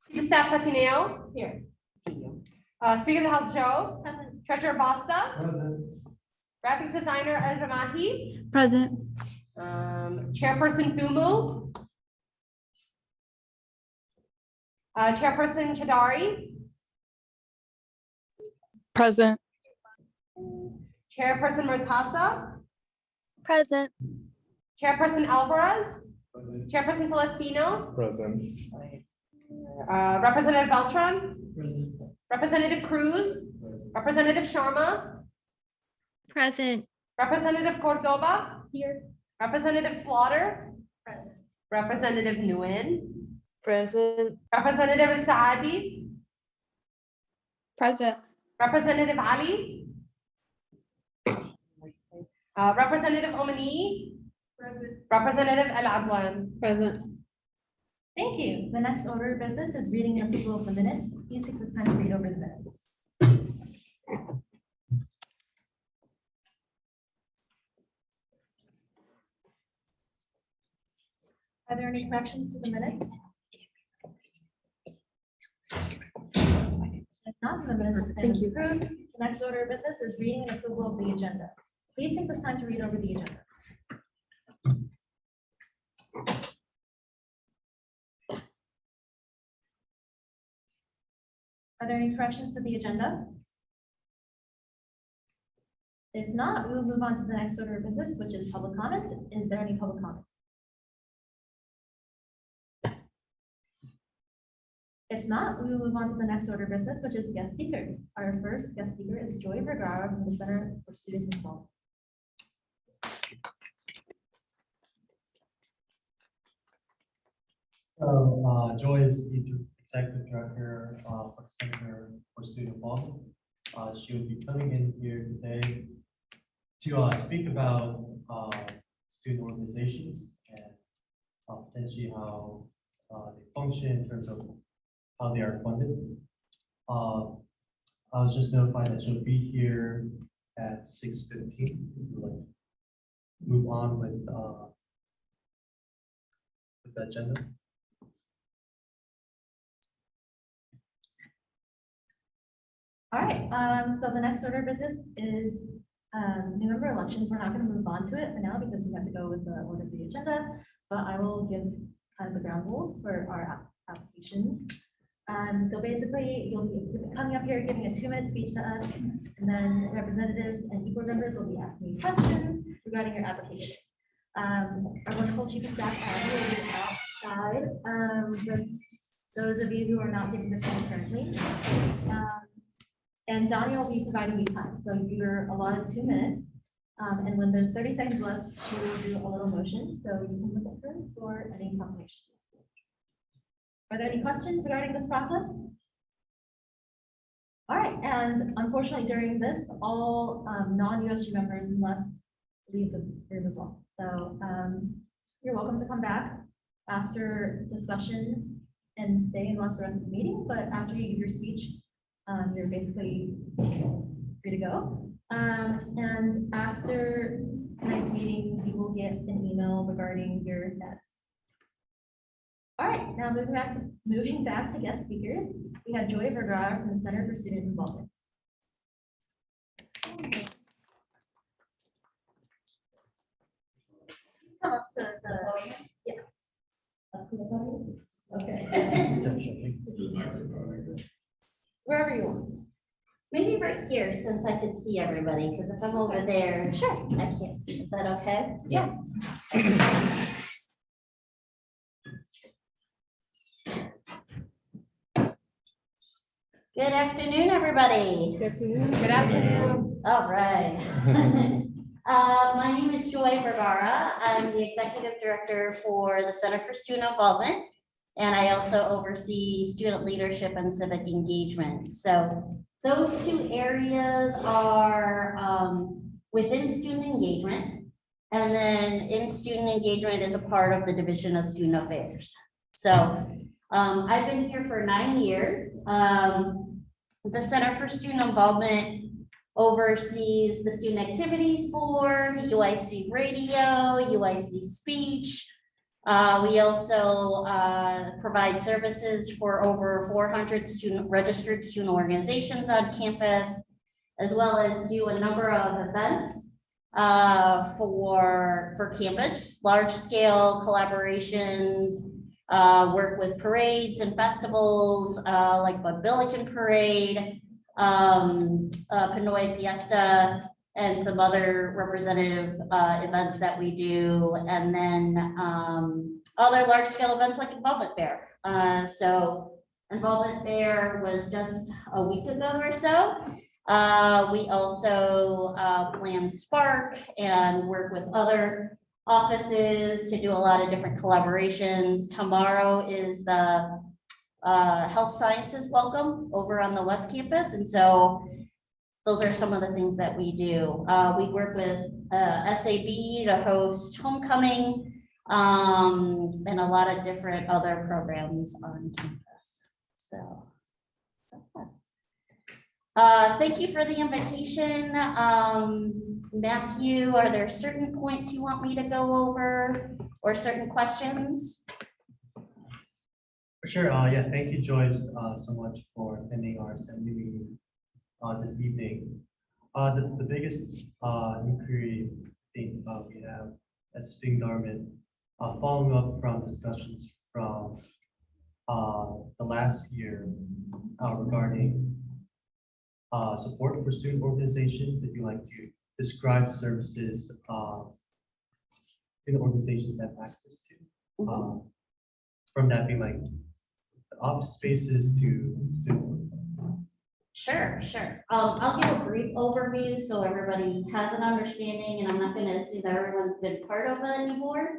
Chief of Staff Tatineo. Here. Speaker of the House Joe. Present. Treasurer Basta. Present. Graphic designer El Ramahi. Present. Chairperson Thumu. Chairperson Chadari. Present. Chairperson Murtasa. Present. Chairperson Alvarez. Chairperson Celestino. Present. Representative Beltran. Present. Representative Cruz. Representative Sharma. Present. Representative Cordoba. Here. Representative Slaughter. Present. Representative Nguyen. Present. Representative Saadi. Present. Representative Ali. Representative Omani. Present. Representative El Adwan. Present. Thank you. The next order of business is reading and approval of the minutes. Please take this time to read over the minutes. Are there any corrections to the minutes? If not, the minutes are stand as approved. The next order of business is reading and approval of the agenda. Please take this time to read over the agenda. Are there any corrections to the agenda? If not, we will move on to the next order of business, which is public comment. Is there any public comment? If not, we will move on to the next order of business, which is guest speakers. Our first guest speaker is Joy Vergara from the Center for Student Involvement. So Joy is the Executive Director for the Center for Student Involvement. She will be coming in here today to speak about student organizations and potentially how they function in terms of how they are funded. I was just notified that she'll be here at 6:15. We'll move on with the agenda. All right, so the next order of business is new member elections. We're not going to move on to it for now because we have to go with the order of the agenda, but I will give kind of the ground rules for our applications. So basically, you'll be coming up here, giving a 2-minute speech to us, and then representatives and board members will be asking you questions regarding your application. Our wonderful chief of staff will be outside with those of you who are not giving this one currently. And Donnie will be providing you time. So you're allotted 2 minutes. And when there's 30 seconds left, she will do a little motion. So you can look at her for any confirmation. Are there any questions regarding this process? All right, and unfortunately during this, all non-USG members must leave the room as well. So you're welcome to come back after discussion and stay and watch the rest of the meeting. But after you give your speech, you're basically free to go. And after tonight's meeting, you will get an email regarding your status. All right, now moving back to guest speakers, we have Joy Vergara from the Center for Student Involvement. Come up to the, yeah. Up to the podium? Okay. Wherever you want. Maybe right here, since I can see everybody, because if I'm over there, Sure. I can't see. Is that okay? Yeah. Good afternoon, everybody. Good afternoon. All right. My name is Joy Vergara. I'm the Executive Director for the Center for Student Involvement, and I also oversee student leadership and civic engagement. So those 2 areas are within student engagement, and then in student engagement is a part of the Division of Student Affairs. So I've been here for 9 years. The Center for Student Involvement oversees the Student Activities Board, UIC Radio, UIC Speech. We also provide services for over 400 registered student organizations on campus, as well as do a number of events for campus, large-scale collaborations, work with parades and festivals like Bud Billiken Parade, Pinoy Fiesta, and some other representative events that we do, and then other large-scale events like Involvement Fair. So Involvement Fair was just a week ago or so. We also plan Spark and work with other offices to do a lot of different collaborations. Tomorrow is the Health Sciences Welcome over on the West Campus, and so those are some of the things that we do. We work with SAB to host homecoming and a lot of different other programs on campus. So, yes. Thank you for the invitation. Matthew, are there certain points you want me to go over or certain questions? For sure. Yeah, thank you, Joyce, so much for attending our assembly meeting this evening. The biggest inquiry I think we have as student government, following up from discussions from the last year regarding support for student organizations. If you like to describe services student organizations have access to, from that being like the office spaces to student. Sure. I'll give a brief overview so everybody has an understanding, and I'm not going to assume that everyone's been part of any board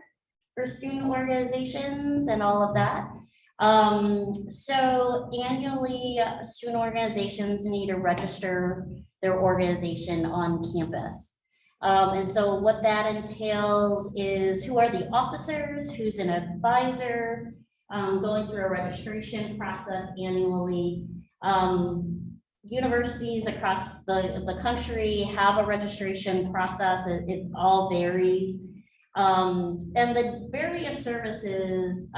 for student organizations and all of that. So annually, student organizations need to register their organization on campus. And so what that entails is who are the officers, who's an advisor, going through a registration process annually. Universities across the country have a registration process. It all varies. And the various services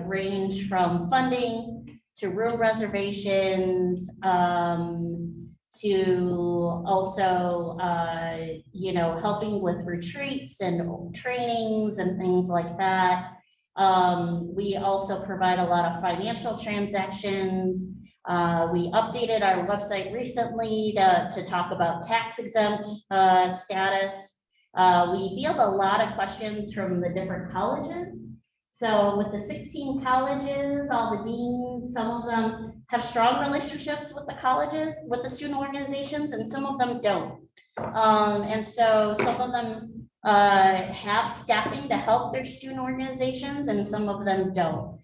range from funding to room reservations to also, helping with retreats and trainings and things like that. We also provide a lot of financial transactions. We updated our website recently to talk about tax exempt status. We field a lot of questions from the different colleges. So with the 16 colleges, all the deans, some of them have strong relationships with the colleges, with the student organizations, and some of them don't. And so some of them have staffing to help their student organizations, and some of them don't.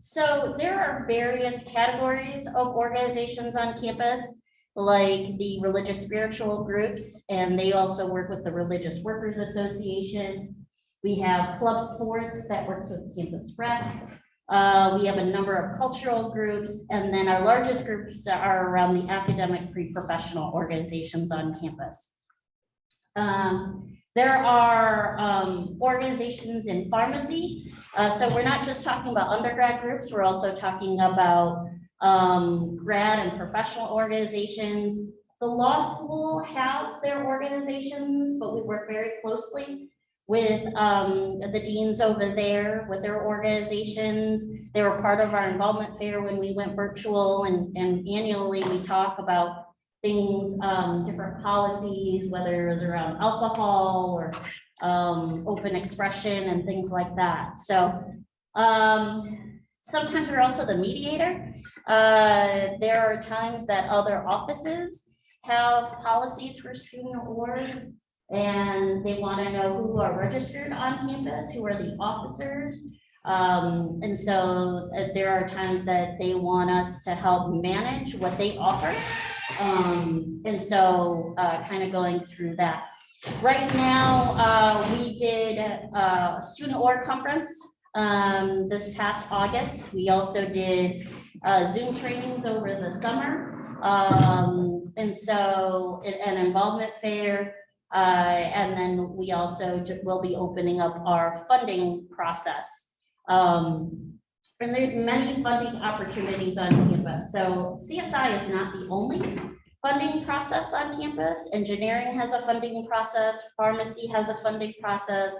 So there are various categories of organizations on campus, like the religious spiritual groups, and they also work with the Religious Workers Association. We have club sports that works with Campus Rec. We have a number of cultural groups, and then our largest groups are around the academic pre-professional organizations on campus. There are organizations in pharmacy. So we're not just talking about undergrad groups, we're also talking about grad and professional organizations. The law school has their organizations, but we work very closely with the deans over there with their organizations. They were part of our involvement fair when we went virtual, and annually we talk about things, different policies, whether it was around alcohol or open expression and things like that. So sometimes we're also the mediator. There are times that other offices have policies for student awards, and they want to know who are registered on campus, who are the officers. And so there are times that they want us to help manage what they offer. And so kind of going through that. Right now, we did a student org conference this past August. We also did Zoom trainings over the summer. And so an involvement fair. And then we also will be opening up our funding process. And there's many funding opportunities on campus. So CSI is not the only funding process on campus. Engineering has a funding process, pharmacy has a funding process,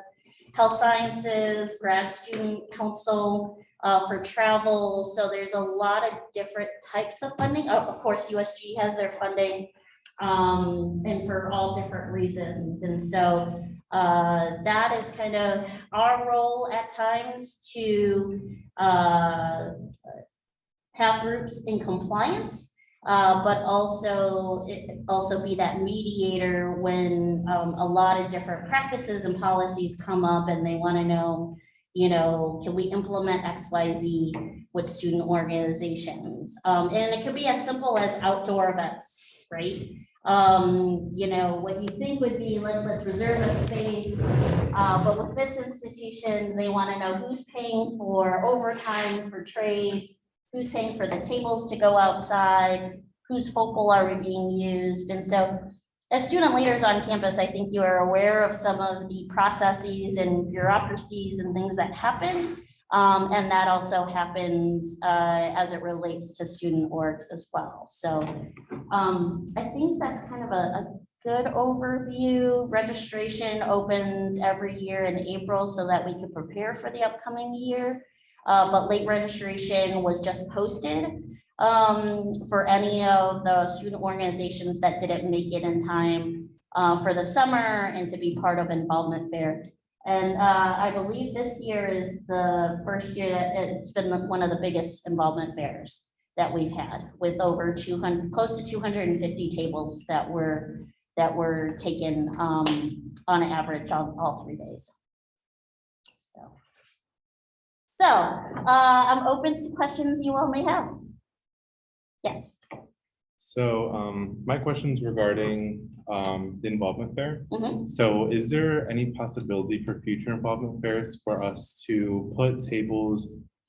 health sciences, grad student council for travel. So there's a lot of different types of funding. Of course, USG has their funding and for all different reasons. And so that is kind of our role at times to have groups in compliance, but also be that mediator when a lot of different practices and policies come up and they want to know, can we implement XYZ with student organizations? And it could be as simple as outdoor events, right? What you think would be, let's reserve a space, but with this institution, they want to know who's paying for overtime for trades, who's paying for the tables to go outside, whose focal are we being used. And so as student leaders on campus, I think you are aware of some of the processes and bureaucracies and things that happen. And that also happens as it relates to student orgs as well. So I think that's kind of a good overview. Registration opens every year in April so that we can prepare for the upcoming year. But late registration was just posted for any of the student organizations that didn't make it in time for the summer and to be part of involvement fair. And I believe this year is the first year that it's been one of the biggest involvement fairs that we've had, with over 200, close to 250 tables that were taken on average on all 3 days. So I'm open to questions you all may have. Yes. So my question's regarding the involvement fair. Mhm. So is there any possibility for future involvement fairs for us to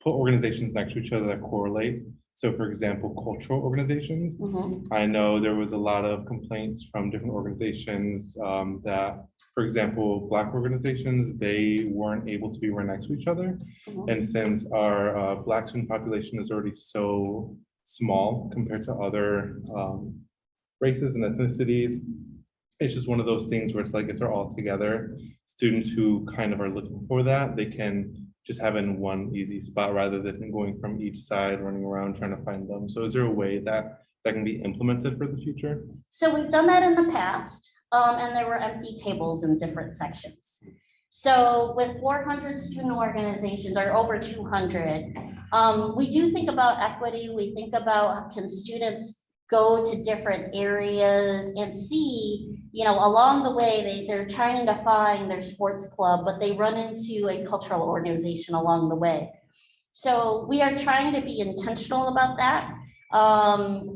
put organizations next to each other that correlate? So for example, cultural organizations. Mhm. I know there was a lot of complaints from different organizations that, for example, Black organizations, they weren't able to be right next to each other. Mhm. And since our Black student population is already so small compared to other races and ethnicities, it's just one of those things where it's like, if they're all together, students who kind of are looking for that, they can just have it in one easy spot rather than going from each side, running around trying to find them. So is there a way that can be implemented for the future? So we've done that in the past, and there were empty tables in different sections. So with 400 student organizations, or over 200, we do think about equity. We think about, can students go to different areas and see, along the way, they're trying to find their sports club, but they run into a cultural organization along the way. So we are trying to be intentional about that,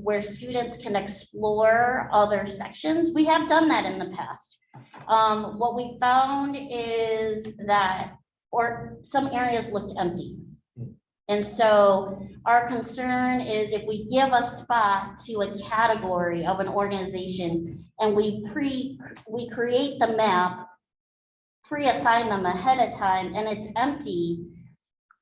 where students can explore other sections. We have done that in the past. What we found is that, some areas looked empty. And so our concern is, if we give a spot to a category of an organization and we create the map, pre-assign them ahead of time, and it's empty,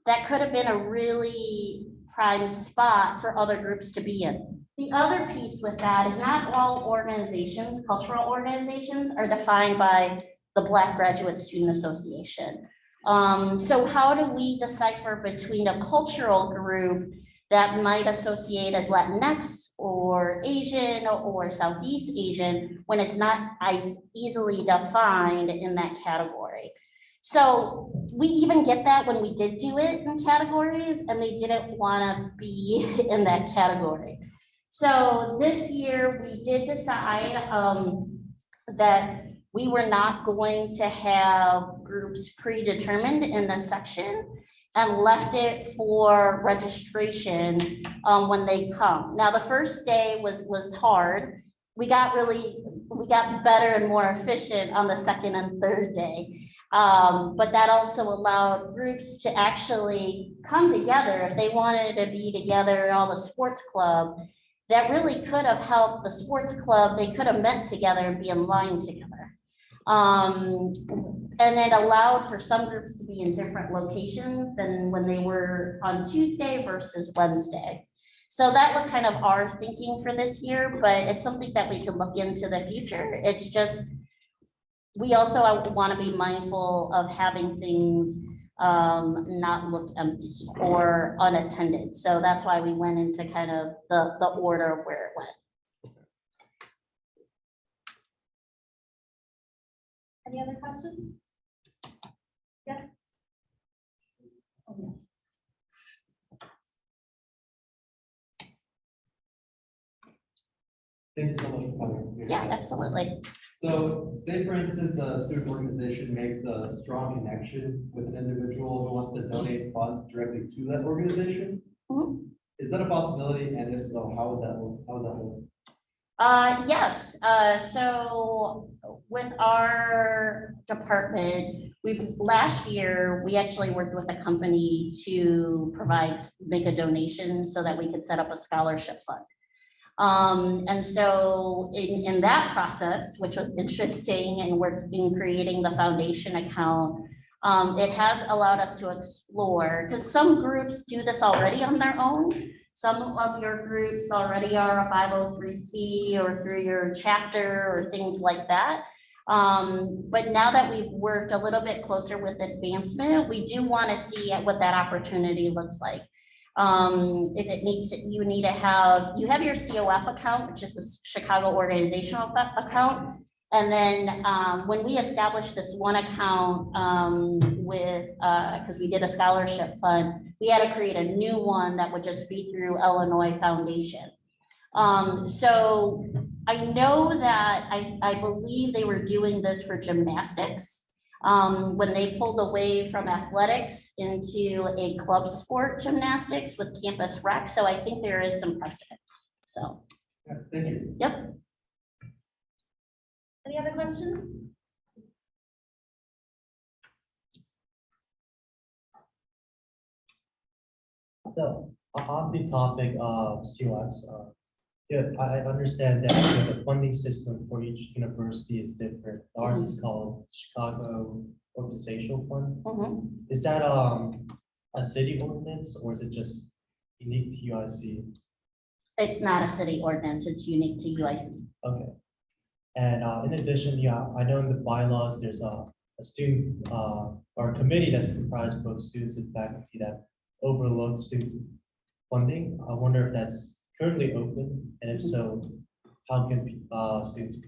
that could have been a really prime spot for other groups to be in. The other piece with that is, not all organizations, cultural organizations, are defined by the Black Graduate Student Association. So how do we decipher between a cultural group that might associate as Latinx or Asian or Southeast Asian when it's not easily defined in that category? So we even get that when we did do it in categories and they didn't want to be in that category. So this year we did decide that we were not going to have groups predetermined in this section and left it for registration when they come. Now, the first day was hard. We got better and more efficient on the second and third day. But that also allowed groups to actually come together. If they wanted to be together, all the sports club, that really could have helped the sports club. They could have met together and be in line together. And it allowed for some groups to be in different locations than when they were on Tuesday versus Wednesday. So that was kind of our thinking for this year, but it's something that we could look into the future. It's just, we also want to be mindful of having things not look empty or unattended. So that's why we went into kind of the order of where it went. Any other questions? Yes? Oh, yeah. Thank you so much for coming. here. Yeah, absolutely. So say for instance, a student organization makes a strong connection with an individual who wants to donate funds directly to that organization. Mhm. Is that a possibility? And if so, how would that work? How would that work? Yes, so with our department, last year, we actually worked with a company to make a donation so that we could set up a scholarship fund. And so in that process, which was interesting, and we're in creating the foundation account, it has allowed us to explore, because some groups do this already on their own. Some of your groups already are a 503C or through your chapter or things like that. But now that we've worked a little bit closer with advancement, we do want to see what that opportunity looks like. If it needs, you have your COF account, which is the Chicago organizational account. And then when we established this one account because we did a scholarship fund, we had to create a new one that would just be through Illinois Foundation. So I know that I believe they were doing this for gymnastics. When they pulled away from athletics into a club sport gymnastics with campus rec. So I think there is some precedence. So, Yeah, thank you. yep. Any other questions? So on the topic of COFs, yeah, I understand that the funding system for each university is different. Ours is called Chicago Organizational Fund. Mhm. Is that a city ordinance or is it just unique to UIC? It's not a city ordinance. It's unique to UIC. Okay. And in addition, yeah, I know in the bylaws, there's a student or a committee that's comprised of both students and faculty that overlooks student funding. I wonder if that's currently open, and if so, how can students?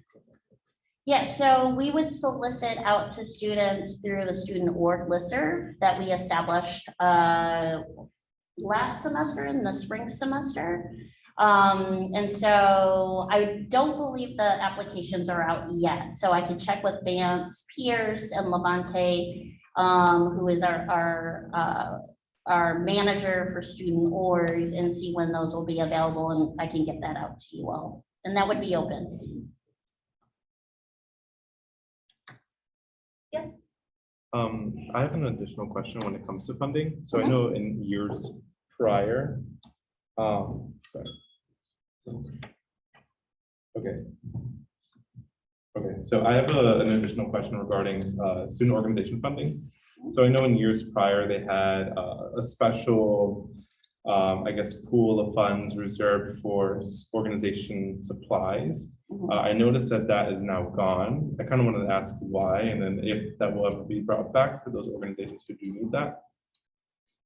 Yeah, so we would solicit out to students through the student org listserv that we established last semester, in the spring semester. And so I don't believe the applications are out yet. So I can check with Vance Pierce and Levante, who is our manager for student orgs, and see when those will be available, and I can get that out to you all. And that would be open. Yes? I have an additional question when it comes to funding. So I know in years prior, sorry. Okay, so I have an additional question regarding student organization funding. So I know in years prior, they had a special, I guess, pool of funds reserved for organization supplies. I noticed that that is now gone. I kind of wanted to ask why, and then if that will ever be brought back for those organizations who do need that.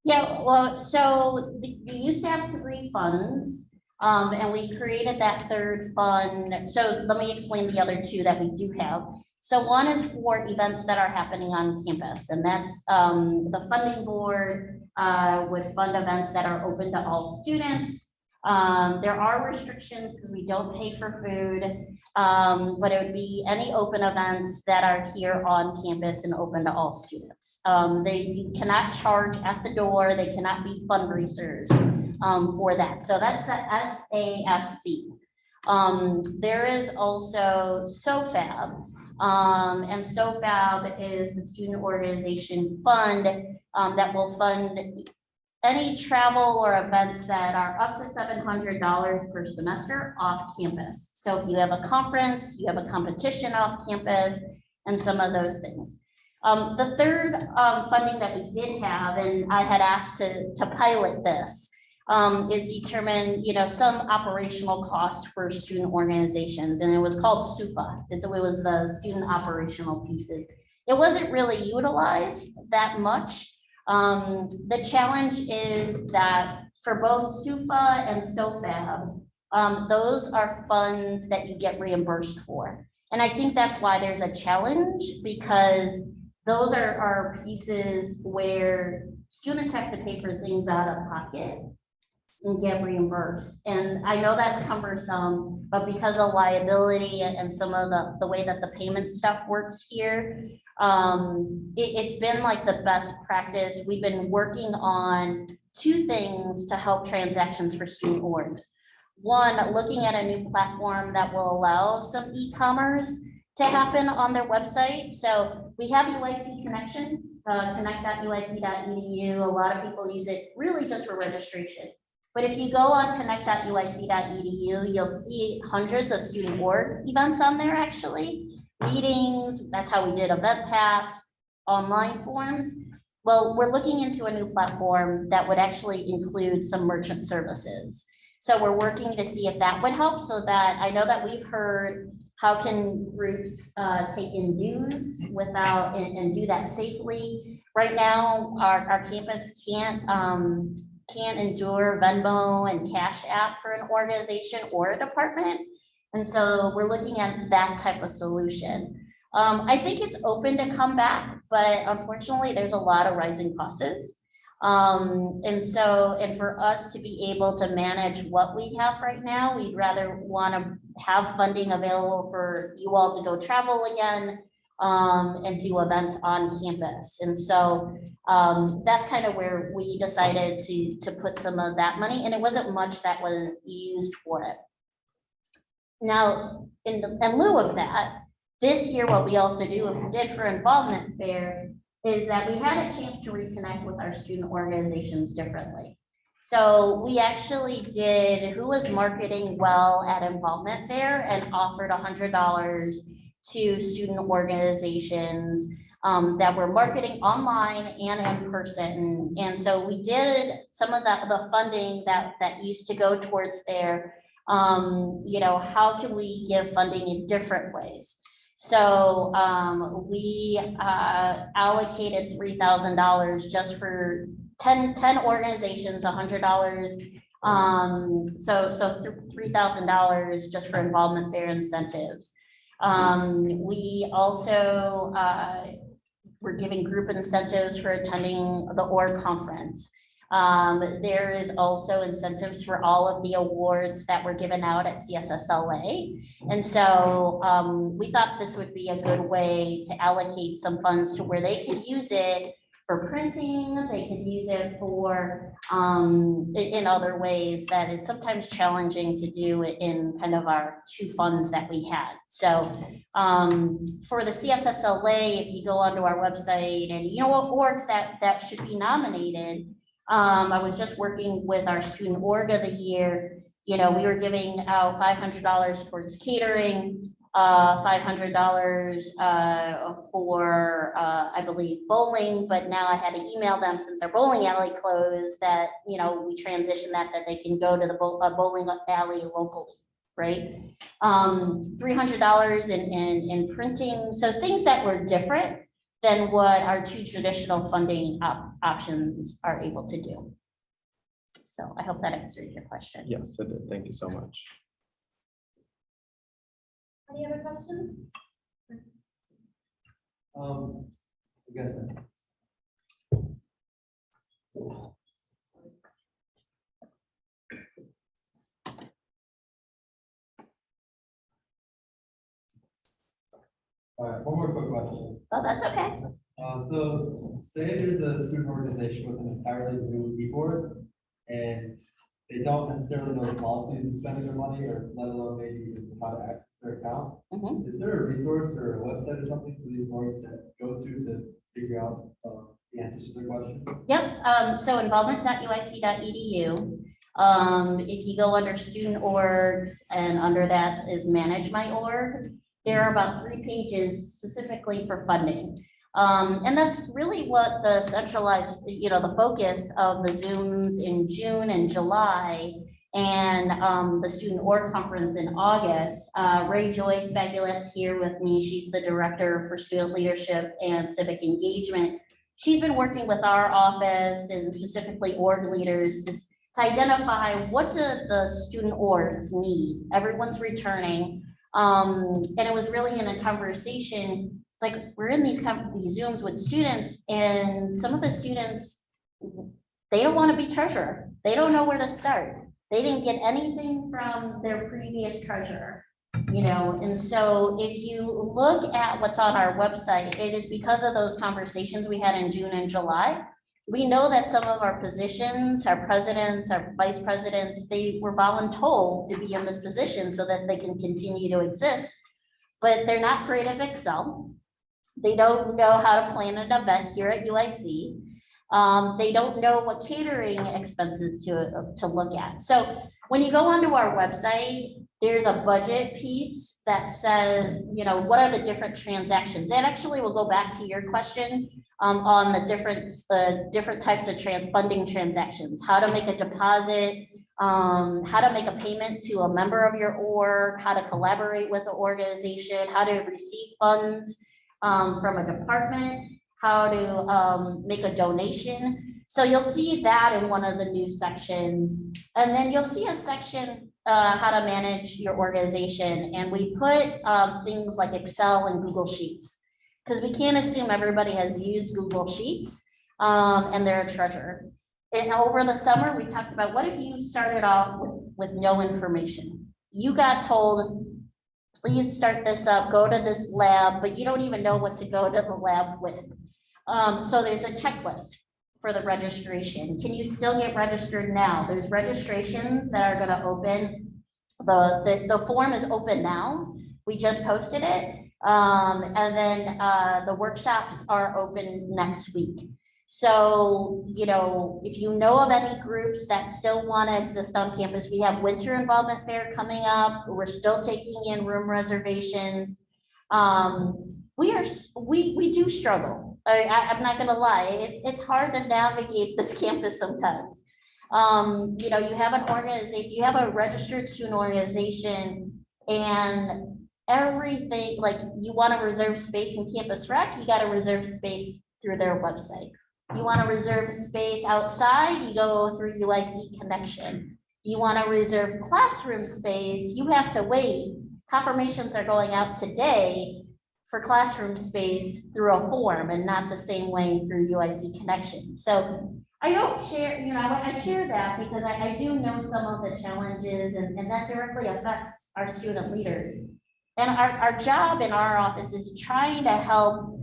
Yeah, well, so we used to have 3 funds, and we created that 3rd fund. So let me explain the other 2 that we do have. So one is for events that are happening on campus, and that's the funding board would fund events that are open to all students. There are restrictions because we don't pay for food, but it would be any open events that are here on campus and open to all students. You cannot charge at the door. They cannot be fundraisers for that. So that's the SAFC. There is also SOFAB. And SOFAB is the student organization fund that will fund any travel or events that are up to $700 per semester off campus. So if you have a conference, you have a competition off campus, and some of those things. The third funding that we did have, and I had asked to pilot this, is determine, some operational costs for student organizations, and it was called SUFA. It was the student operational pieces. It wasn't really utilized that much. The challenge is that for both SUFA and SOFAB, those are funds that you get reimbursed for. And I think that's why there's a challenge, because those are pieces where students have to pay for things out of pocket and get reimbursed. And I know that's cumbersome, but because of liability and some of the way that the payment stuff works here, it's been like the best practice. We've been working on two things to help transactions for student orgs. One, looking at a new platform that will allow some e-commerce to happen on their website. So we have UIC Connection, connect.uic.edu. A lot of people use it really just for registration. But if you go on connect.uic.edu, you'll see hundreds of student org events on there, actually. Meetings, that's how we did Event Pass, online forms. Well, we're looking into a new platform that would actually include some merchant services. So we're working to see if that would help, so that I know that we've heard how can groups take in dues without and do that safely. Right now, our campus can't endure Venmo and Cash App for an organization or a department. And so we're looking at that type of solution. I think it's open to come back, but unfortunately there's a lot of rising costs. And for us to be able to manage what we have right now, we'd rather want to have funding available for you all to go travel again, and do events on campus. And so that's kind of where we decided to put some of that money, and it wasn't much that was used for it. Now, in lieu of that, this year, what we also did for involvement fair is that we had a chance to reconnect with our student organizations differently. So we actually did who was marketing well at involvement fair and offered $100 to student organizations that were marketing online and in person. And so we did some of the funding that used to go towards there. How can we give funding in different ways? So we allocated $3,000 just for 10 organizations, $100. So $3,000 just for involvement fair incentives. We also were giving group incentives for attending the org conference. There is also incentives for all of the awards that were given out at CSSLA. And so we thought this would be a good way to allocate some funds to where they could use it for printing, they could use it for in other ways that is sometimes challenging to do in kind of our two funds that we had. So for the CSSLA, if you go onto our website and you know what orgs that should be nominated, I was just working with our student org of the year. We were giving out $500 towards catering, $500 for, I believe, bowling, but now I had to email them since our bowling alley closed that, we transitioned that they can go to the bowling alley locally, right? $300 in printing. So things that were different than what our two traditional funding options are able to do. So I hope that answers your question. Yes, it did. Thank you so much. Any other questions? I guess. All right, one more quick question. Oh, that's okay. So say there's a student organization with an entirely new keyboard and they don't necessarily know the policies of spending their money or let alone maybe even how to access their account. Mhm. Is there a resource or a website or something for these orgs to go to figure out the answers to their questions? Yep, so involvement.uic.edu. If you go under student orgs and under that is manage my org, there are about 3 pages specifically for funding. And that's really what the centralized, the focus of the Zooms in June and July and the student org conference in August. Ray Joyce Fagulet's here with me. She's the director for student leadership and civic engagement. She's been working with our office and specifically org leaders to identify what do the student orgs need. Everyone's returning. And it was really in a conversation. It's like we're in these Zooms with students, and some of the students, they don't want to be treasurer. They don't know where to start. They didn't get anything from their previous treasurer, and so if you look at what's on our website, it is because of those conversations we had in June and July. We know that some of our positions, our presidents, our vice presidents, they were voluntold to be in this position so that they can continue to exist, but they're not great at Excel. They don't know how to plan an event here at UIC. They don't know what catering expenses to look at. So when you go onto our website, there's a budget piece that says, what are the different transactions? And actually we'll go back to your question on the different types of funding transactions, how to make a deposit, how to make a payment to a member of your org, how to collaborate with the organization, how to receive funds from a department, how to make a donation. So you'll see that in one of the new sections. And then you'll see a section, how to manage your organization. And we put things like Excel and Google Sheets, because we can't assume everybody has used Google Sheets and they're a treasurer. And over the summer, we talked about what if you started off with no information? You got told, please start this up, go to this lab, but you don't even know what to go to the lab with. So there's a checklist for the registration. Can you still get registered now? There's registrations that are gonna open. The form is open now. We just posted it. And then the workshops are open next week. So, if you know of any groups that still want to exist on campus, we have Winter Involvement Fair coming up. We're still taking in room reservations. We do struggle. I'm not going to lie. It's hard to navigate this campus sometimes. You have an organization, you have a registered student organization, and everything, like you want to reserve space in Campus Rec, you got to reserve space through their website. You want to reserve space outside, you go through UIC Connection. You want to reserve classroom space, you have to wait. Confirmations are going out today for classroom space through a form and not the same way through UIC Connection. So I don't share, I share that because I do know some of the challenges and that directly affects our student leaders. And our job in our office is trying to help,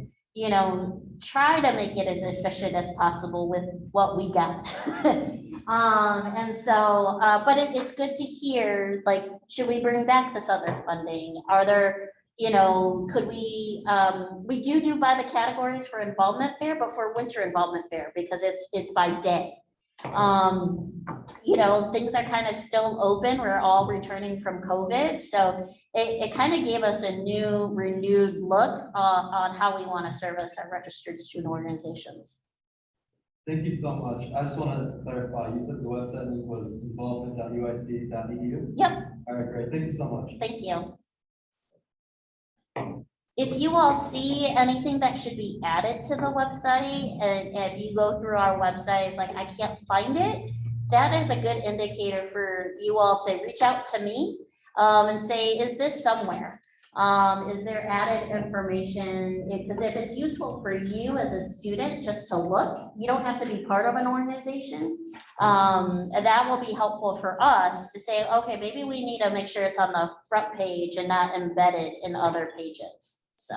try to make it as efficient as possible with what we got. And so, but it's good to hear, like, should we bring back this other funding? Are there, could we do by the categories for involvement fair, but for winter involvement fair, because it's by day. Things are kind of still open. We're all returning from COVID. So it kind of gave us a new renewed look on how we want to service our registered student organizations. Thank you so much. I just want to clarify, you said the website link was involvement.uic.edu? Yep. All right, great. Thank you so much. Thank you. If you all see anything that should be added to the website, and if you go through our website, it's like, I can't find it, that is a good indicator for you all to reach out to me and say, is this somewhere? Is there added information? Because if it's useful for you as a student just to look, you don't have to be part of an organization. And that will be helpful for us to say, okay, maybe we need to make sure it's on the front page and not embedded in other pages. So.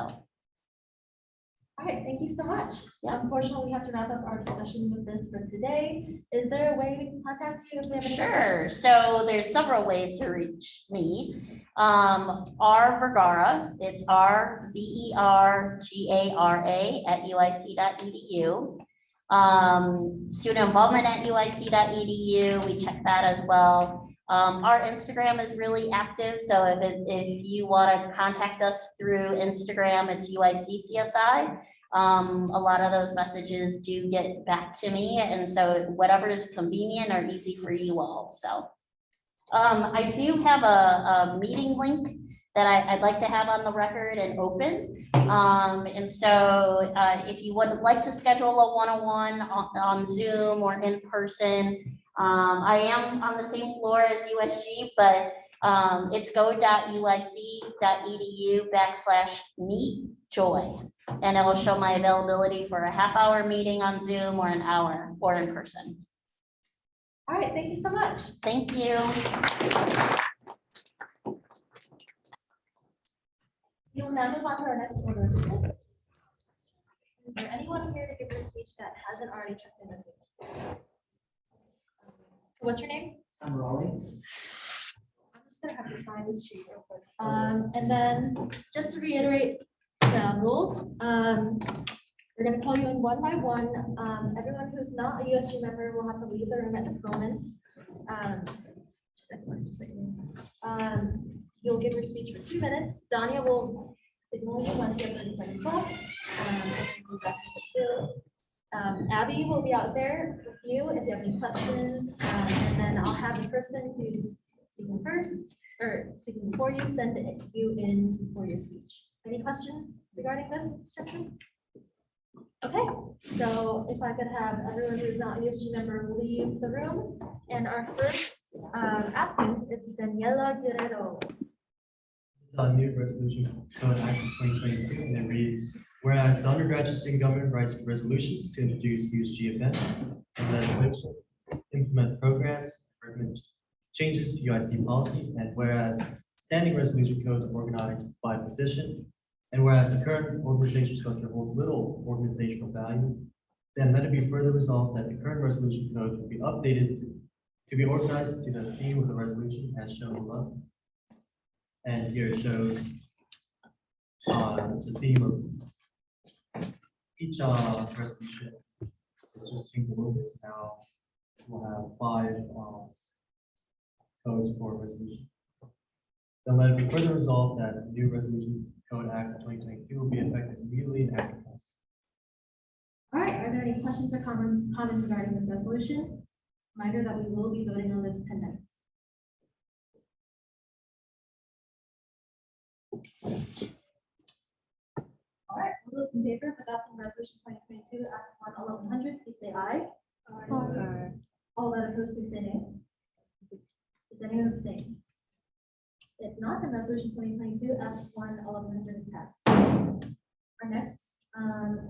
All right, thank you so much. Yeah. Unfortunately, we have to wrap up our discussion with this for today. Is there a way we can contact you if we have any Sure. questions? So there's several ways to reach me. R Vergara, it's RVERGARA @uic.edu. Student involvement @uic.edu. We check that as well. Our Instagram is really active, so if you want to contact us through Instagram, it's UICCSI. A lot of those messages do get back to me, and so whatever is convenient or easy for you all, so. I do have a meeting link that I'd like to have on the record and open. And so if you would like to schedule a one-on-one on Zoom or in person, I am on the same floor as USG, but it's go.uic.edu/meetjoy. And it will show my availability for a half-hour meeting on Zoom or an hour or in person. All right, thank you so much. Thank you. We will now move on to our next order of business. Is there anyone here to give a speech that hasn't already checked in with you? What's your name? I'm Raleigh. I'm just gonna have to sign this sheet real quick. And then just to reiterate the rules, we're gonna call you in one by one. Everyone who's not a USG member will have to leave the room at this moment. Just wait. You'll give your speech for 2 minutes. Danya will signal you once you have 30 seconds left. Abby will be out there with you if you have any questions. And then I'll have the person who's speaking first or speaking before you send you in for your speech. Any questions regarding this structure? Okay, so if I could have everyone who's not a USG member leave the room. And our first applicant is Daniela Guerrero. New resolution code act of 2022, and it reads, whereas the undergraduate student government writes resolutions to introduce USG events and legislation, implement programs, recommend changes to UIC policies, and whereas standing resolution codes are organized by position, and whereas the current organizational structure holds little organizational value, then let it be further resolved that the current resolution code will be updated to be organized to the theme of the resolution as shown below. And here it shows the theme of each resolution. It's just changed a little bit. Now we'll have 5 codes for resolution. Then let it be further resolved that the new resolution code act of 2022 will be effective immediately after passage. All right, are there any questions or comments regarding this resolution? Reminder that we will be voting on this tonight. All right, all those in favor of adopting resolution 2022 Act 1-1100, please say aye. Aye. All that opposed, please say nay. Is anyone abstaining? If not, then resolution 2022 Act 1-1100 is passed. Our next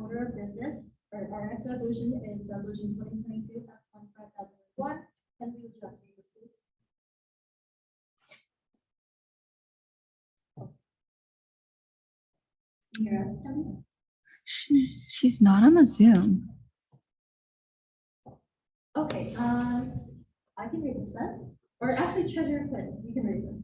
order of business, or our next resolution is resolution 2022 Act 15001. Can we would you like to read this, please? Can you hear us, Tony? She's not on the Zoom. Okay, I can read this then, or actually Treasurer Quinn, you can read this.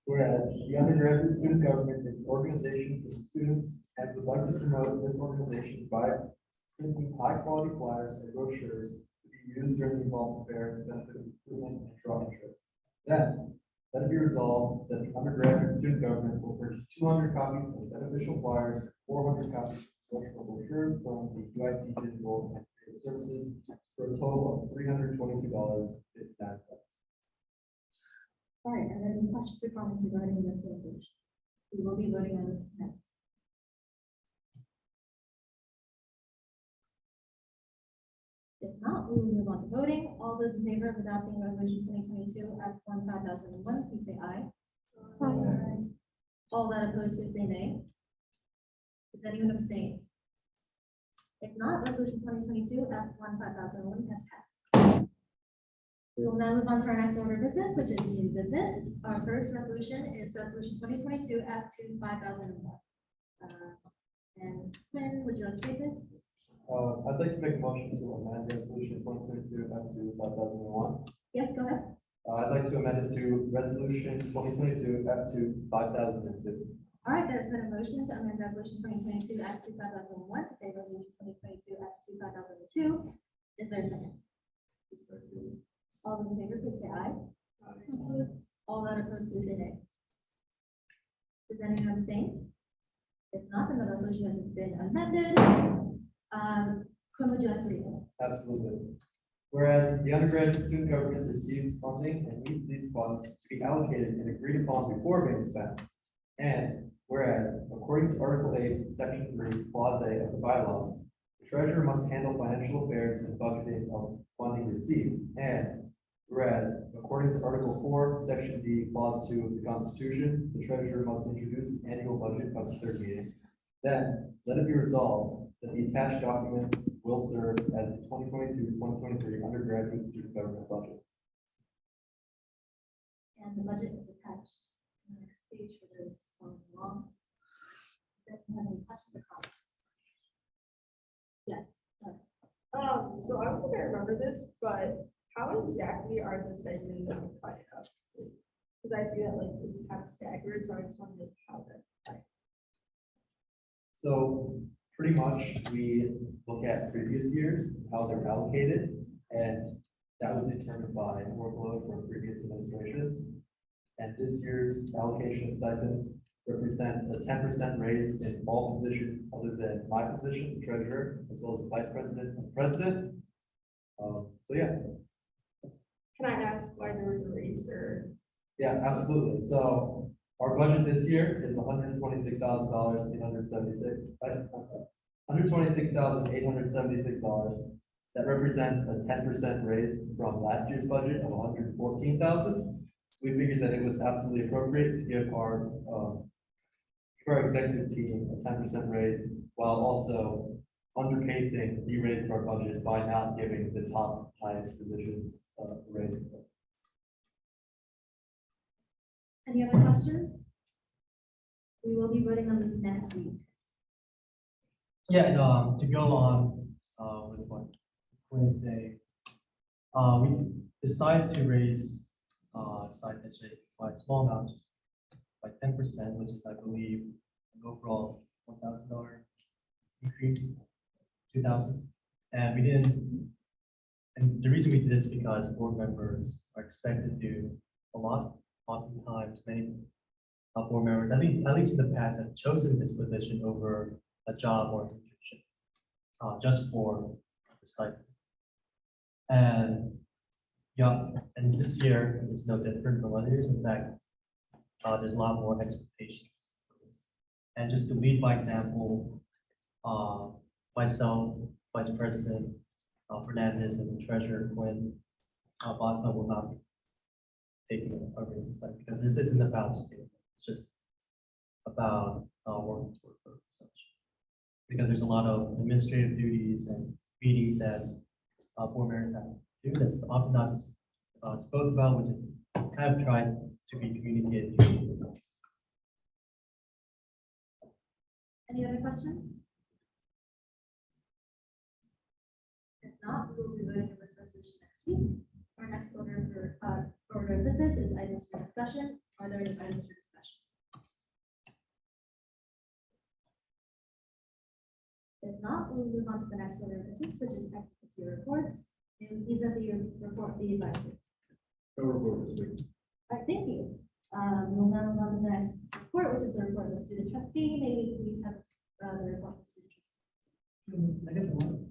Whereas the undergraduate student government is an organization for the students and would like to promote this organization by printing high-quality flyers and brochures to be used during the involvement fair to benefit recruitment and draw interest. Then, let it be resolved that the undergraduate student government will purchase 200 copies of beneficial flyers, 400 copies of promotional brochures from the UIC Digital and Creative Services for a total of $322.59. All right, are there any questions or comments regarding this resolution? We will be voting on this next. If not, we will move on to voting. All those in favor of adopting resolution 2022 Act 15001, please say aye. Aye. All that opposed, please say nay. Does anyone abstain? If not, resolution 2022 Act 15001 has passed. We will now move on to our next order of business, which is new business. Our first resolution is resolution 2022 Act 25001. And Quinn, would you like to read this? I'd like to make a motion to amend resolution 2022 Act 5001. Yes, go ahead. I'd like to amend it to resolution 2022 Act 5002. All right, there's been a motion to amend resolution 2022 Act 2001 to say resolution 2022 Act 2002. Is there a second? All those in favor, please say aye. All that opposed, please say nay. Does anyone abstain? If not, then the resolution has been amended. Quinn, would you like to read this? Absolutely. Whereas the undergraduate student government receives funding and needs these funds to be allocated and agreed upon before being spent. And whereas, according to Article 8, Section 3, Clause A of the bylaws, the treasurer must handle financial affairs and budgeting of funding received. And whereas, according to Article 4, Section D, Clause 2 of the Constitution, the treasurer must introduce an annual budget by the third meeting. Then, let it be resolved that the attached document will serve as the 2022-2023 undergraduate student government budget. And the budget is attached to the next page for those following along. Does anyone have any questions or comments? Yes. So I don't think I remember this, but how exactly are the stipends divided up? Because I see that like it's kind of staggered, so I just want to know how that's divided. So pretty much we look at previous years, how they're allocated, and that was determined by workload from previous administrations. And this year's allocation of stipends represents a 10% raise in all positions other than my position, the treasurer, as well as the vice president and president. So yeah, Can I ask why there was a raise or? yeah, absolutely. So our budget this year is $126,876. That represents a 10% raise from last year's budget of $114,000. We figured that it was absolutely appropriate to give our executive team a 10% raise while also underpacing the raise of our budget by not giving the top highest positions raise. Any other questions? We will be voting on this next week. Yeah, and, to go on, with what Quinn is saying, we decided to raise, stipend by a small amount, by 10%, which is, I believe, an overall $1,000 increase, 2,000. And we didn't, and the reason we did this is because board members are expected to do a lot, oftentimes many board members, I think, at least in the past, have chosen this position over a job or internship, just for the stipend. And yeah, and this year is no different from other years. In fact, there's a lot more expectations for this. And just to lead by example, myself, Vice President Fernandez, and the Treasurer Quinn Bassa will not be taking a raise this time because this isn't about just it's just about working toward such. Because there's a lot of administrative duties and meetings that board members have to do that's often not spoke about, which is kind of tried to be communicated through the notes. Any other questions? If not, we will be voting on this resolution next week. Our next order of business is items for discussion. Are there any items for discussion? If not, we will move on to the next order of business, which is executive reports. And these are the report, the advisor. No report this week. All right, thank you. We'll now move on to the next report, which is the report of the student trustee. Maybe please have the report of the student trustee. I guess one.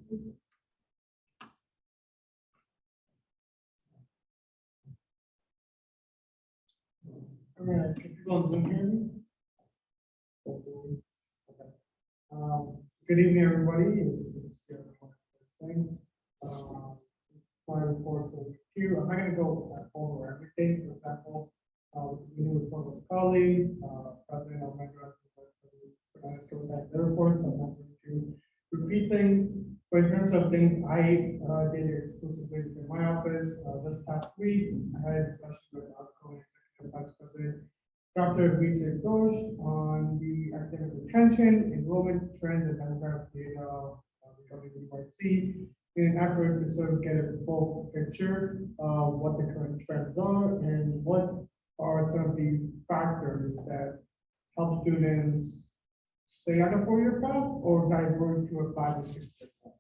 All right, if you want to hear me? Okay. Good evening, everybody. My reports of few. I'm not going to go over everything. For example, meeting with former colleague, President Almendra, the reports. I'm not going to repeat things. But in terms of things I did exclusively in my office this past week, I had a discussion with outgoing Vice President Dr. Vijay Ghosh on the academic retention, enrollment trends, and demographic data regarding the USC in an effort to sort of get a full picture of what the current trends are and what are some of the factors that help students stay on a four-year path or divert to a 5 or 6 year path.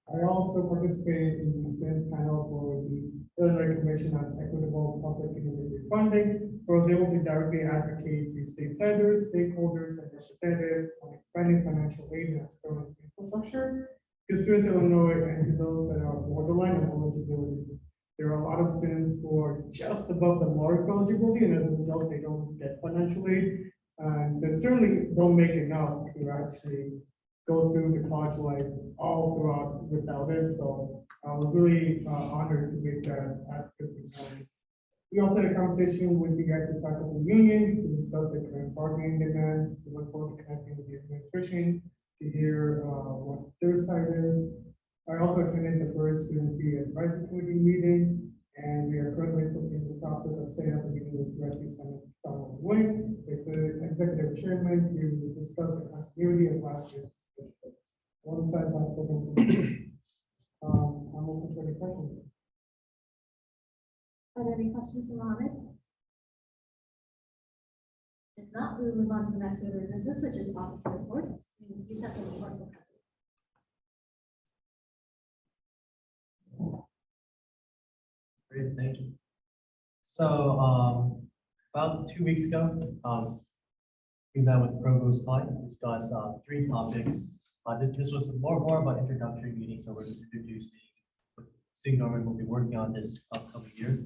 I also participated in the STEM panel for the Illinois Commission on Equitable Public University Funding, where I was able to directly advocate to state senators, stakeholders, and representatives on expanding financial aid and government infrastructure to students in Illinois and to those that are borderline of eligibility. There are a lot of students who are just above the mark of eligibility, and as a result, they don't get financial aid, and they certainly don't make enough to actually go through the college life all throughout without it. So I was really honored to make that advocacy known. We also had a conversation with you guys at faculty union to discuss the current bargaining demands. We look forward to connecting with the administration to hear what their side is. I also attended the first student fee advisory committee meeting, and we are currently in the process of setting up a meeting with Rescue Center Donald Wing, the executive chairman, to discuss the continuity of last year's. One side by second. I'm open for any questions. Are there any questions for Mohammed? If not, we will move on to the next order of business, which is officer reports. Please have the report of the president. Great, thank you. So, about 2 weeks ago, we met with Provost Klein to discuss 3 topics. This was more of an introductory meeting, so we're just introducing what student government will be working on this upcoming year.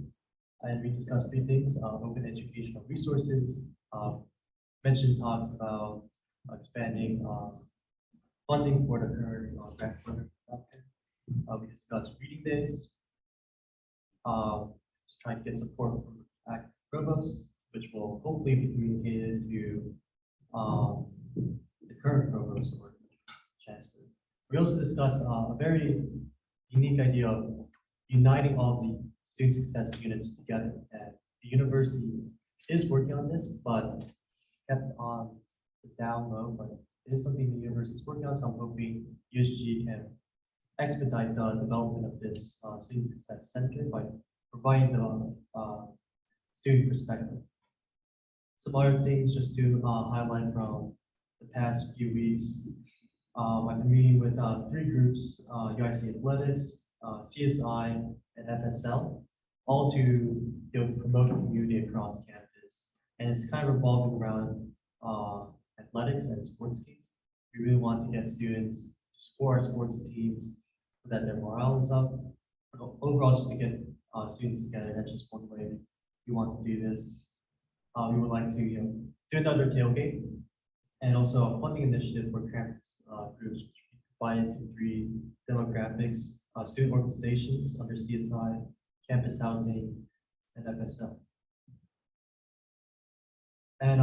And we discussed 3 things: open educational resources, mentioned talks about expanding funding for the current grant program out there. We discussed reading days. Just trying to get support from active provost, which will hopefully be communicated to the current provost or chancellor. We also discussed a very unique idea of uniting all the student success units together. And the university is working on this, but kept on the down low. But it is something the university is working on, so I'm hoping USG can expedite the development of this student success center by providing the student perspective. Some other things just to highlight from the past few weeks. I've been meeting with 3 groups, UIC Athletics, CSI, and FSL, all to promote the community across campus. And it's kind of revolving around athletics and sports teams. We really want to get students to support our sports teams so that their morale is up. But overall, just to get students together, that's just one way we want to do this. We would like to do another tailgate and also a funding initiative for campus groups, which we divided into 3 demographics: student organizations under CSI, campus housing, and FSL. And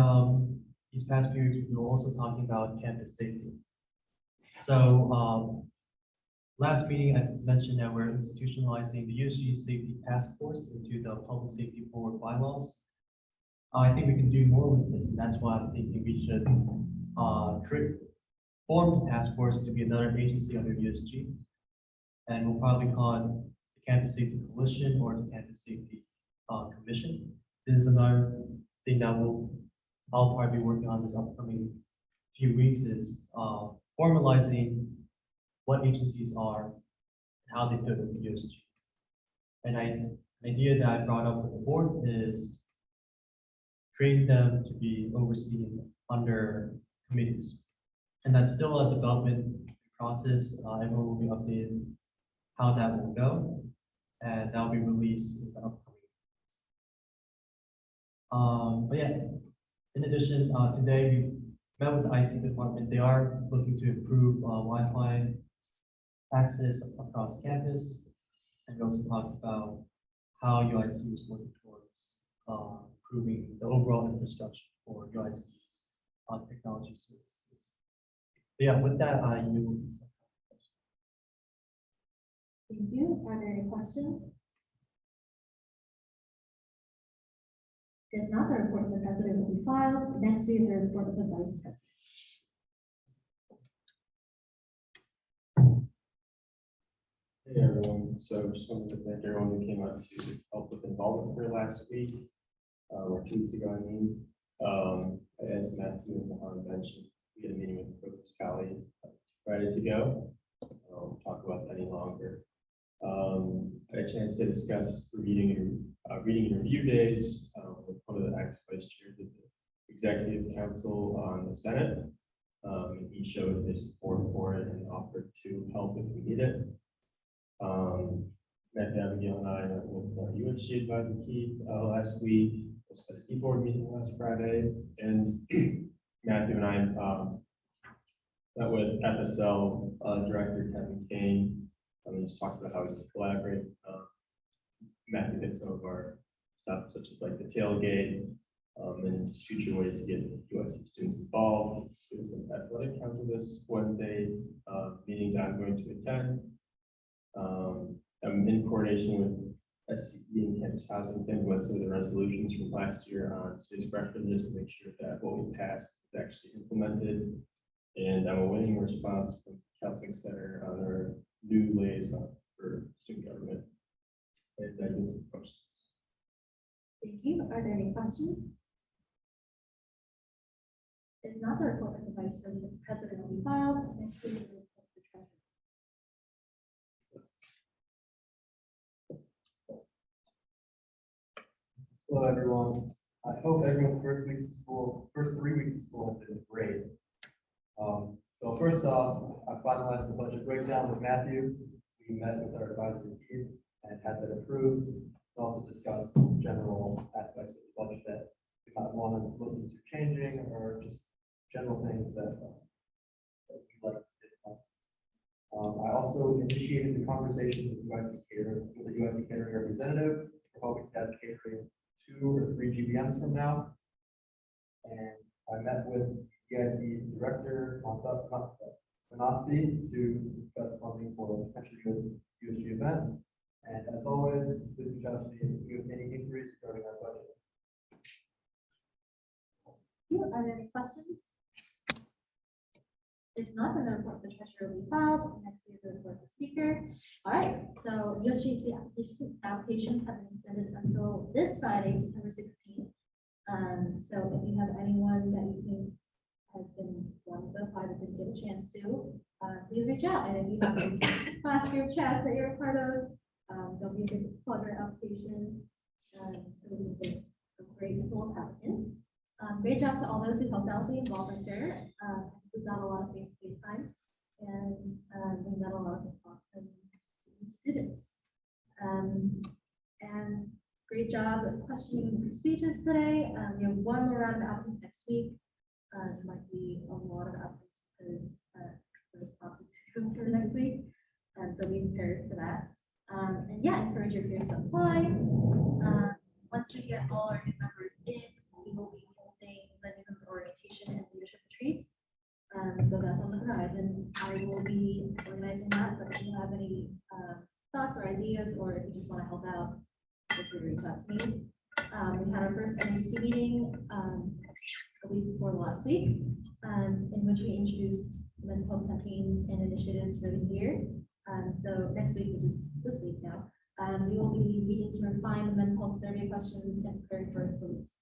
these past few weeks, we were also talking about campus safety. So last meeting, I mentioned that we're institutionalizing the USG Safety Task Force into the Public Safety Board bylaws. I think we can do more with this, and that's why I'm thinking we should form the task force to be another agency under USG. And we'll probably call it the Campus Safety Coalition or the Campus Safety Commission. This is another thing that I'll probably be working on this upcoming few weeks, is formalizing what agencies are and how they fit with USG. And an idea that I brought up with the board is creating them to be overseen under committees. And that's still a development process. Everyone will be updated how that will go, and that'll be released in the upcoming weeks. But yeah, in addition, today we met with the IT department. They are looking to improve Wi-Fi access across campus, and we also talked about how UIC is working towards improving the overall infrastructure for UIC's technology services. But yeah, with that, you. Thank you. Are there any questions? If not, the report of the president will be filed. Next, we have the report of the vice president. Hey everyone, so just wanted to thank everyone who came out to help with involvement for last week, or 2 weeks ago, I mean. As Matthew and Mohan mentioned, we had a meeting with Coach Callie 2 Fridays ago. Talk about that any longer. I had a chance to discuss reading and review days with one of the ex-vice chairs of the executive council on the Senate. And he showed his support for it and offered to help if we need it. Matthew, Abigail, and I met with USG advisor Keith last week. We had a board meeting last Friday, and Matthew and I met with FSL director Kevin Kane. We just talked about how we can collaborate. Matthew did some of our stuff, such as like the tailgate, and just future ways to get USC students involved. There's an athletic council this Wednesday meeting that I'm going to attend. I'm in coordination with SCE and campus housing. Then went through the resolutions from last year on student expression just to make sure that what we passed is actually implemented. And I'm awaiting a response from Counseling Center on their new liaison for student government. And I have questions. Thank you. Are there any questions? If not, the report of the vice president will be filed. Next week, the report of the treasurer. Hello, everyone. I hope everyone's first 3 weeks of school has been great. So first off, I finalized the budget breakdown with Matthew. We met with our advisory team and had that approved. We also discussed general aspects of the budget that we might want to look into changing or just general things that we'd like to do. I also initiated the conversation with the USC catering representative. We're hoping to have catering 2 or 3 GBMs from now. And I met with EIC director, Manasvi, to discuss funding for a potential USG event. And as always, please reach out to me if you have any inquiries regarding our budget. Are there any questions? If not, then the report of the treasurer will be filed. Next week, the report of the speaker. All right, so USGC applications have been extended until this Friday, September 16th. So if you have anyone that you think has been wanting to apply but didn't get a chance to, please reach out. And if you have a class group chat that you're a part of, don't be afraid to plug our application. So we can get a great pool of applicants. Great job to all those who helped out with the involvement there. We've got a lot of face-to-face time, and we've got a lot of awesome students. And great job at questioning your speeches today. We have one more round of applicants next week. It might be a lot of applicants because there's stuff to do for next week. So be prepared for that. And yeah, encourage your peers to apply. Once we get all our new members in, we will be holding the new member orientation and leadership retreat. So that's on the horizon. I will be organizing that, but if you have any thoughts or ideas, or if you just want to help out, feel free to reach out to me. We had our first USG meeting a week before last week, in which we introduced mental health campaigns and initiatives for the year. So next week, which is this week now, we will be meeting to refine the mental health survey questions and prepare for its release.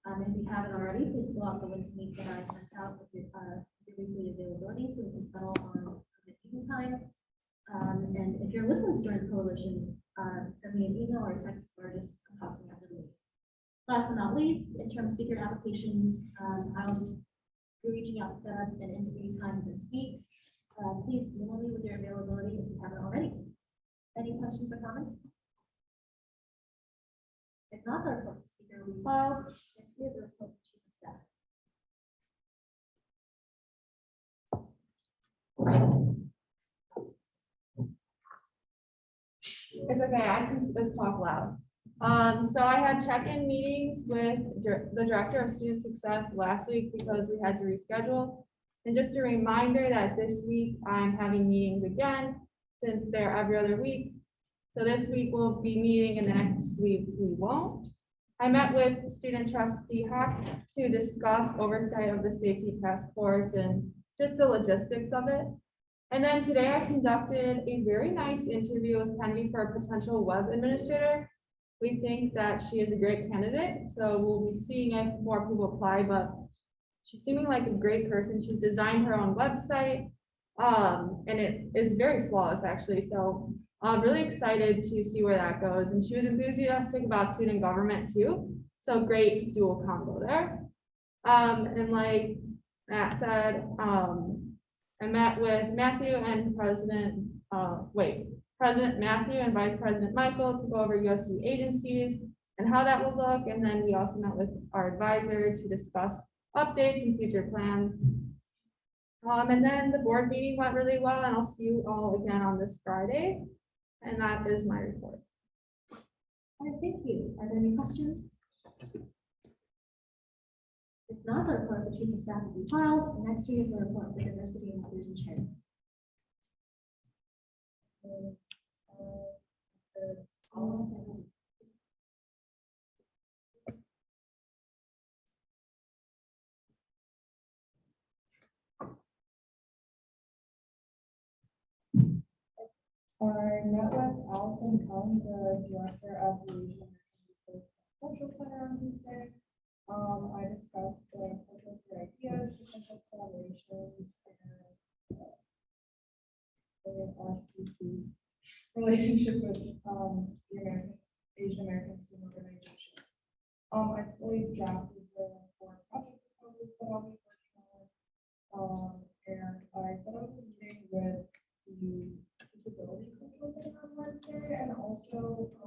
If you haven't already, please fill out the link to meet that I sent out with your weekly availability so we can settle on the meeting time. And if you're looking to join the coalition, send me an email or text or just talk to me after the meeting. Last but not least, in terms of speaker applications, I'll be reaching out to set up an interview time this week. Please email me with your availability if you haven't already. Any questions or comments? If not, the report of the speaker will be filed. Next year, the report of the chief of staff. It's okay, I can just talk loud. So I had check-in meetings with the director of student success last week because we had to reschedule. And just a reminder that this week I'm having meetings again since they're every other week. So this week we'll be meeting and the next week we won't. I met with student trustee Hawk to discuss oversight of the safety task force and just the logistics of it. And then today I conducted a very nice interview with Kenby for a potential web administrator. We think that she is a great candidate, so we'll be seeing if more people apply, but she's seeming like a great person. She's designed her own website, and it is very flawless, actually. So I'm really excited to see where that goes. And she was enthusiastic about student government too. So great dual combo there. And like Matt said, I met with Matthew and President Matthew and Vice President Michael to go over USG agencies and how that will look. And then we also met with our advisor to discuss updates and future plans. And then the board meeting went really well, and I'll see you all again on this Friday. And that is my report. All right, thank you. Are there any questions? If not, the report of the chief of staff will be filed. Next, we have the report of the diversity and inclusion chair. I met with Allison Cohen, the director of the Asian American Cultural Center on Tuesday. I discussed the cultural care ideas, potential collaborations, and RCC's relationship with the Asian American student organizations. I fully drafted the four project proposals that I'll be working on. And I set up a meeting with the disability cultural center on Wednesday, and also a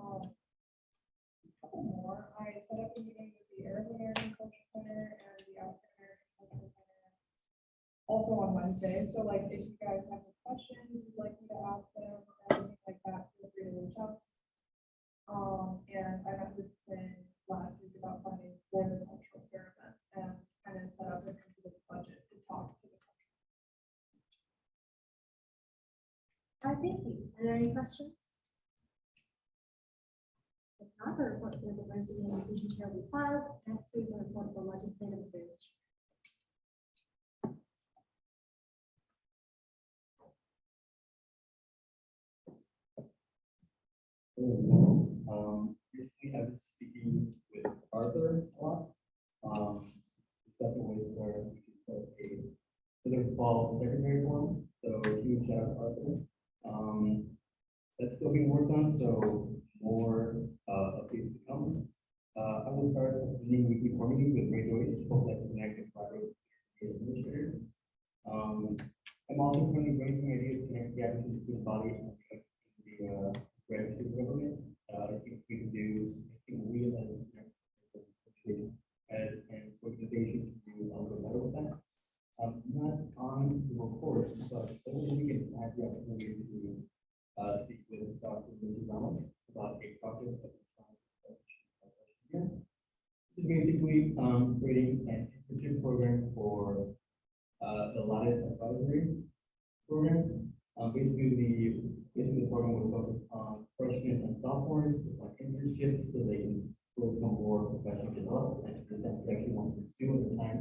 couple more. I set up a meeting with the Arab American Cultural Center and the African American Cultural Center also on Wednesday. So like if you guys have any questions you'd like me to ask them or anything like that, feel free to reach out. And I met with Quinn last week about funding for the cultural care event and kind of set up in terms of the budget to talk to the Thank you. Are there any questions? If not, the report for the diversity and inclusion chair will be filed. Next, we have the report for legislative affairs. Recently I've been speaking with Arthur a lot. Several ways where we can set a sort of fall secondary forum. So huge shout out Arthur. That's still being worked on, so more updates to come. I will start attending weekly board meetings with Ray Joyce, hope that can connect and collaborate with administrators. I'm also currently brainstorming ideas to connect the applicants to the body and the registered government. I think we can do, I think we as an organization can do a little better with that. Not on the report, but we can have the opportunity to speak with Dr. Mrs. Ramos about a project that we're trying to basically creating an internship program for the Lattice Advisory Program. Basically the program will focus on freshmen and sophomores on internships so they can become more professionally developed and that they actually want to pursue at the time.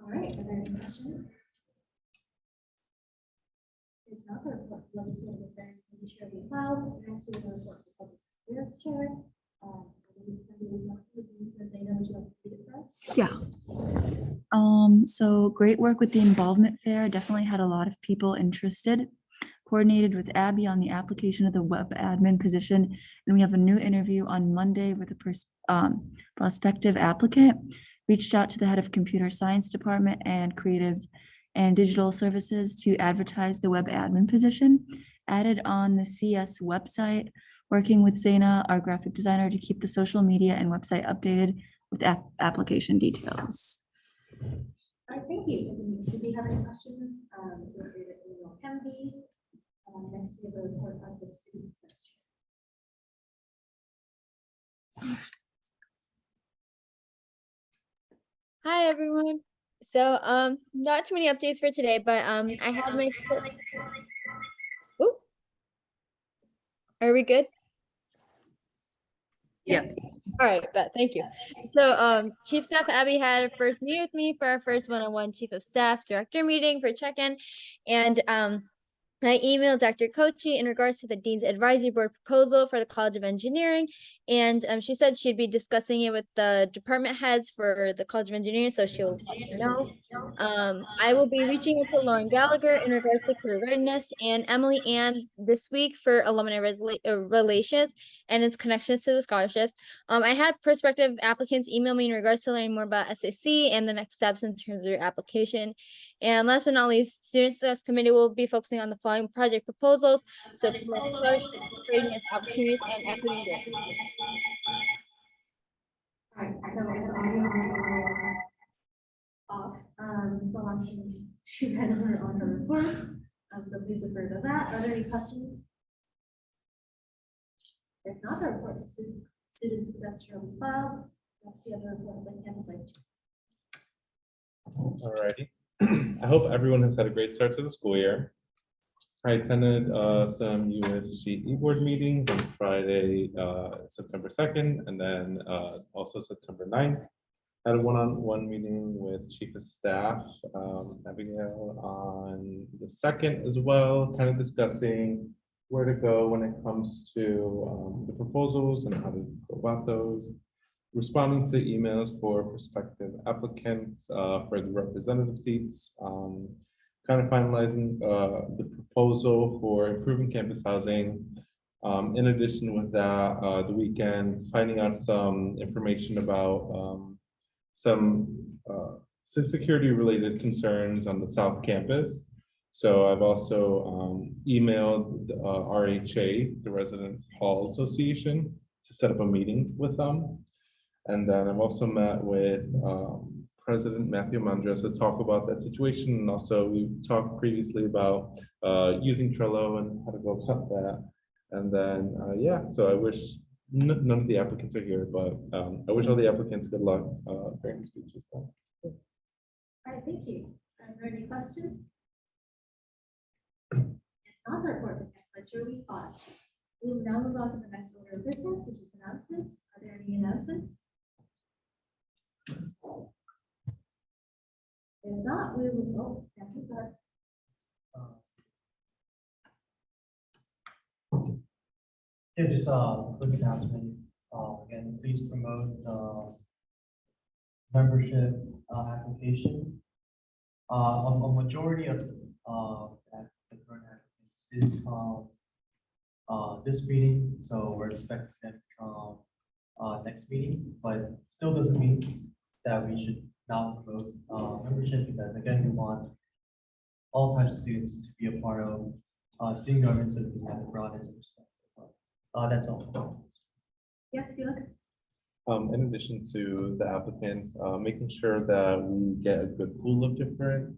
All right, are there any questions? If not, the report for legislative affairs will be chair will be filed. Next, we have the report for public affairs chair. Yeah. So great work with the involvement fair. Definitely had a lot of people interested. Coordinated with Abby on the application of the web admin position. And we have a new interview on Monday with a prospective applicant. Reached out to the head of computer science department and creative and digital services to advertise the web admin position. Added on the CS website, working with Zaina, our graphic designer, to keep the social media and website updated with application details. All right, thank you. If you have any questions, feel free to email Kemby. Next, we have a report of the student success chair. Hi, everyone. So, not too many updates for today, but I had my. Ooh. Are we good? Yes. All right, but thank you. So, Chief Staff Abby had a first meeting with me for our first one-on-one Chief of Staff Director meeting for check-in. And, I emailed Dr. Kochi in regards to the Dean's Advisory Board proposal for the College of Engineering. And she said she'd be discussing it with the department heads for the College of Engineering, so she'll let me know. I will be reaching out to Lauren Gallagher in regards to career readiness and Emily Ann this week for alumni relations and its connections to the scholarships. I had prospective applicants email me in regards to learning more about SAC and the next steps in terms of your application. And last but not least, Student Success Committee will be focusing on the following project proposals. So scholarship, readiness, opportunities, and equity. All right, so the audio is off. The last thing is she read on her report. So please refer to that. Are there any questions? If not, the report of student success shall be filed. Let's see other report by campus life. Alrighty. I hope everyone has had a great start to the school year. I attended some USG e-board meetings on Friday, September 2nd, and then also September 9th. Had a one-on-one meeting with Chief of Staff, Abigail, on the 2nd as well, kind of discussing where to go when it comes to the proposals and how to go about those. Responding to emails for prospective applicants for the representative seats, kind of finalizing the proposal for improving campus housing. In addition with that, the weekend, finding out some information about some security related concerns on the South Campus. So I've also emailed RHA, the Resident Hall Association, to set up a meeting with them. And then I've also met with President Matthew Mandras to talk about that situation. And also we talked previously about using Trello and how to go about that. And then, yeah, so I wish none of the applicants are here, but I wish all the applicants good luck during the speeches. All right, thank you. Are there any questions? If not, the report of next lecture will be filed. We will now move on to the next order of business, which is announcements. Are there any announcements? If not, we will go. Thank you, Bart. Yeah, just a quick announcement. Again, please promote the membership application. A majority of the current applicants did come this meeting, so we're expecting them to come next meeting, but still doesn't mean that we should not promote membership, because again, we want all types of students to be a part of student government so that we have the broadest perspective. That's all. Yes, Felix. In addition to the applicants, making sure that we get a good pool of different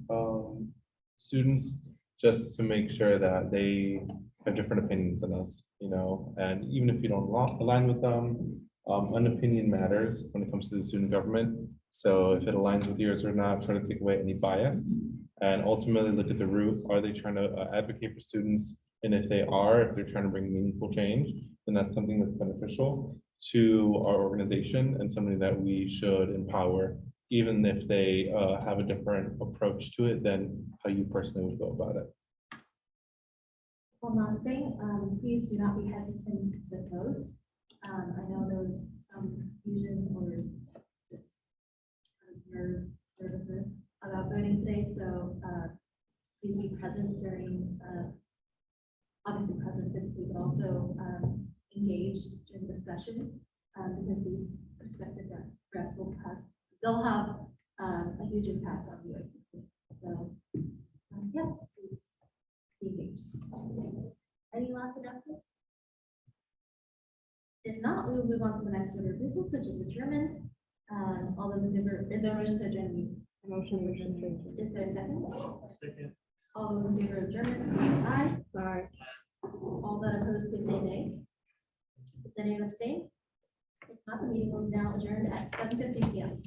students, just to make sure that they have different opinions than us, you know, and even if you don't align with them, an opinion matters when it comes to the student government. So if it aligns with yours or not, try to take away any bias and ultimately look at the root. Are they trying to advocate for students? And if they are, if they're trying to bring meaningful change, then that's something that's beneficial to our organization and something that we should empower, even if they have a different approach to it than how you personally would go about it. One last thing, please do not be hesitant to vote. I know there was some confusion or just nervousness about voting today, so please be present during, obviously present physically, but also engaged during discussion, because these prospective reps will have, they'll have a huge impact on the UICP. So yeah, please be engaged. Any last announcements? If not, we will move on to the next order of business, which is adjournment. All those in favor, is there a motion to adjourn the meeting? Motion. Is there a second? Second. All those in favor of adjournment, please say aye. Aye. All that opposed, please say nay. Does anyone abstain? If not, the meeting is now adjourned at 7:50 p.m.